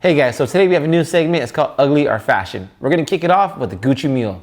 Hey guys, so today we have a new segment. It's called Ugly or Fashion. We're gonna kick it off with the Gucci Mule.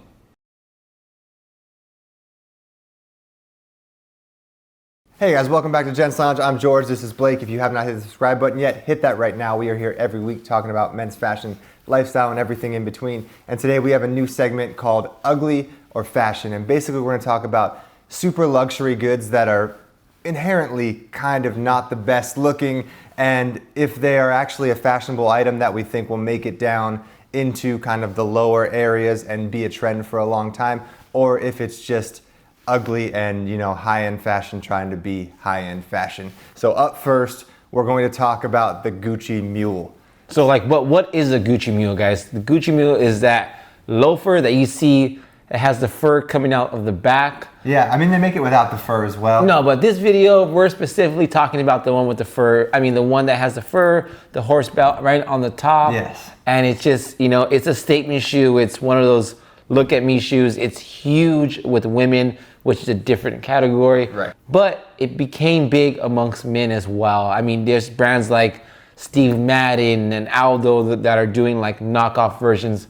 Hey guys, welcome back to Gents Lounge. I'm George, this is Blake. If you have not hit the subscribe button yet, hit that right now. We are here every week talking about men's fashion, lifestyle, and everything in between. And today we have a new segment called Ugly or Fashion. And basically we're gonna talk about super luxury goods that are inherently kind of not the best looking, and if they are actually a fashionable item that we think will make it down into kind of the lower areas and be a trend for a long time, or if it's just ugly and, you know, high-end fashion trying to be high-end fashion. So up first, we're going to talk about the Gucci Mule. So what is a Gucci Mule, guys? The Gucci Mule is that loafer that you see that has the fur coming out of the back. Yeah, I mean, they make it without the fur as well. No, but this video, we're specifically talking about the one with the fur. I mean, the one that has the fur, the horse belt right on the top. Yes. And it's just, you know, it's a statement shoe. It's one of those look at me shoes. It's huge with women, which is a different category. Right. But it became big amongst men as well. I mean, there's brands like Steve Madden and Aldo that are doing like knockoff versions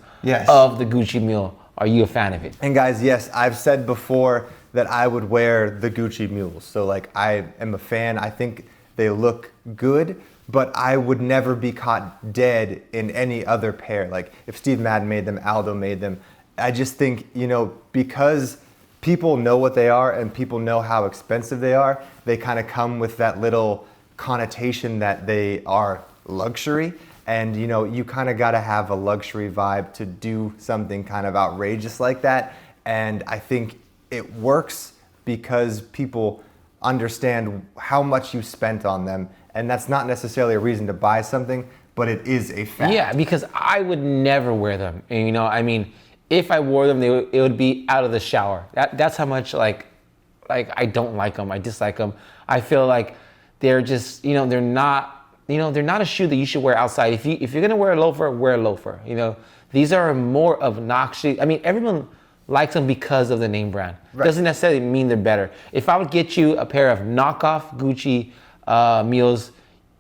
of the Gucci Mule. Are you a fan of it? And guys, yes, I've said before that I would wear the Gucci Mules. So like, I am a fan. I think they look good, but I would never be caught dead in any other pair. Like if Steve Madden made them, Aldo made them. I just think, you know, because people know what they are and people know how expensive they are, they kind of come with that little connotation that they are luxury. And you know, you kind of got to have a luxury vibe to do something kind of outrageous like that. And I think it works because people understand how much you spent on them. And that's not necessarily a reason to buy something, but it is a fact. Yeah, because I would never wear them. And you know, I mean, if I wore them, it would be out of the shower. That's how much like I don't like them. I dislike them. I feel like they're just, you know, they're not a shoe that you should wear outside. If you're gonna wear a loafer, wear a loafer. You know, these are more obnoxious. I mean, everyone likes them because of the name brand. Right. Doesn't necessarily mean they're better. If I would get you a pair of knockoff Gucci Mules,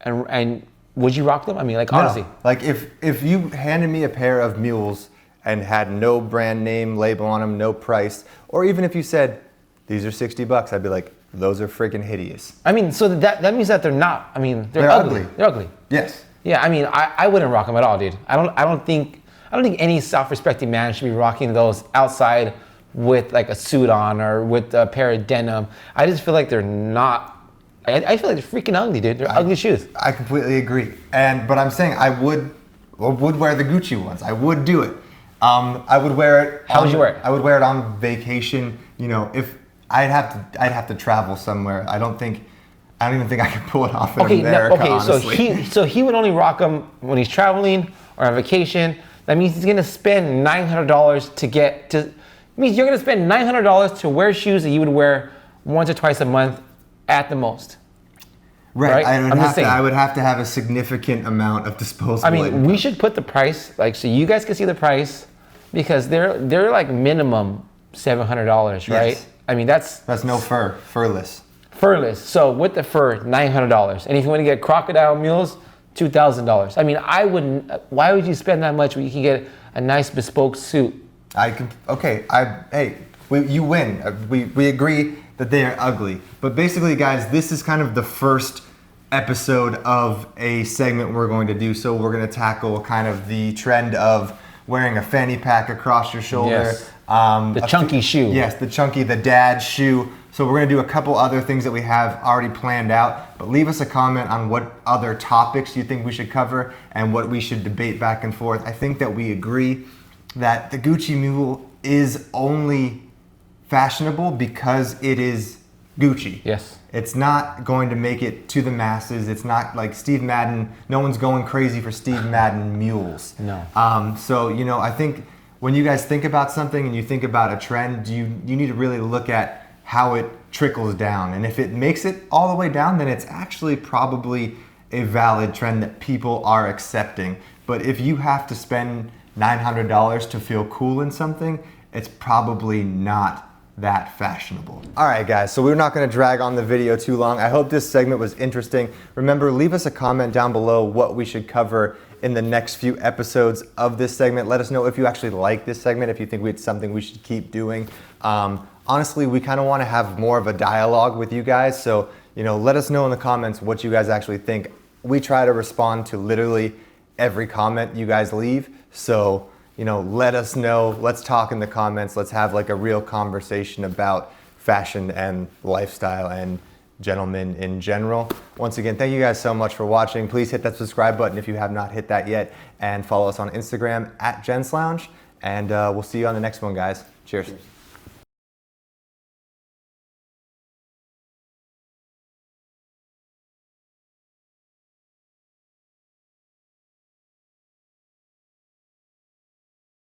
and would you rock them? I mean, like honestly. No. Like if you handed me a pair of Mules and had no brand name label on them, no price, or even if you said these are $60, I'd be like, those are freaking hideous. I mean, so that means that they're not. I mean, they're ugly. They're ugly. Yes. Yeah, I mean, I wouldn't rock them at all, dude. I don't think any self-respecting man should be rocking those outside with like a suit on or with a pair of denim. I just feel like they're not. I feel like they're freaking ugly, dude. They're ugly shoes. I completely agree. But I'm saying I would wear the Gucci ones. I would do it. I would wear it. How would you wear it? I would wear it on vacation. You know, if I'd have to travel somewhere. I don't even think I could pull it off in America, honestly. So he would only rock them when he's traveling or on vacation. That means he's gonna spend $900 to get to. Means you're gonna spend $900 to wear shoes that you would wear once or twice a month at the most. Right. I would have to have a significant amount of disposable. I mean, income. we should put the price like so you guys can see the price because they're like minimum $700, right? Yes. I mean, that's no furless. Furless. So with the fur, $900. And if you want to get crocodile mules, $2,000. I mean, I wouldn't. Why would you spend that much when you can get a nice bespoke suit? You win. We agree that they are ugly. But basically, guys, this is kind of the first episode of a segment we're going to do. So we're going to tackle kind of the trend of wearing a fanny pack across your shoulder. Yes. The chunky shoe. Yes, the dad shoe. So we're going to do a couple other things that we have already planned out, but leave us a comment on what other topics you think we should cover and what we should debate back and forth. I think that we agree that the Gucci Mule is only fashionable because it is Gucci. Yes. It's not going to make it to the masses. It's not like Steve Madden. No one's going crazy for Steve Madden mules. No. So, you know, I think when you guys think about something and you think about a trend, you need to really look at how it trickles down. And if it makes it all the way down, then it's actually probably a valid trend that people are accepting. But if you have to spend $900 to feel cool in something, it's probably not that fashionable. All right, guys, so we're not gonna drag on the video too long. I hope this segment was interesting. Remember, leave us a comment down below what we should cover in the next few episodes of this segment. Let us know if you actually like this segment, if you think it's something we should keep doing. Honestly, we kind of want to have more of a dialogue with you guys, so let us know in the comments what you guys actually think. We try to respond to literally every comment you guys leave, so let us know. Let's talk in the comments. Let's have like a real conversation about fashion and lifestyle and gentlemen in general. Once again, thank you guys so much for watching. Please hit that subscribe button if you have not hit that yet, and follow us on Instagram at gentslounge, and we'll see you on the next one, guys. Cheers.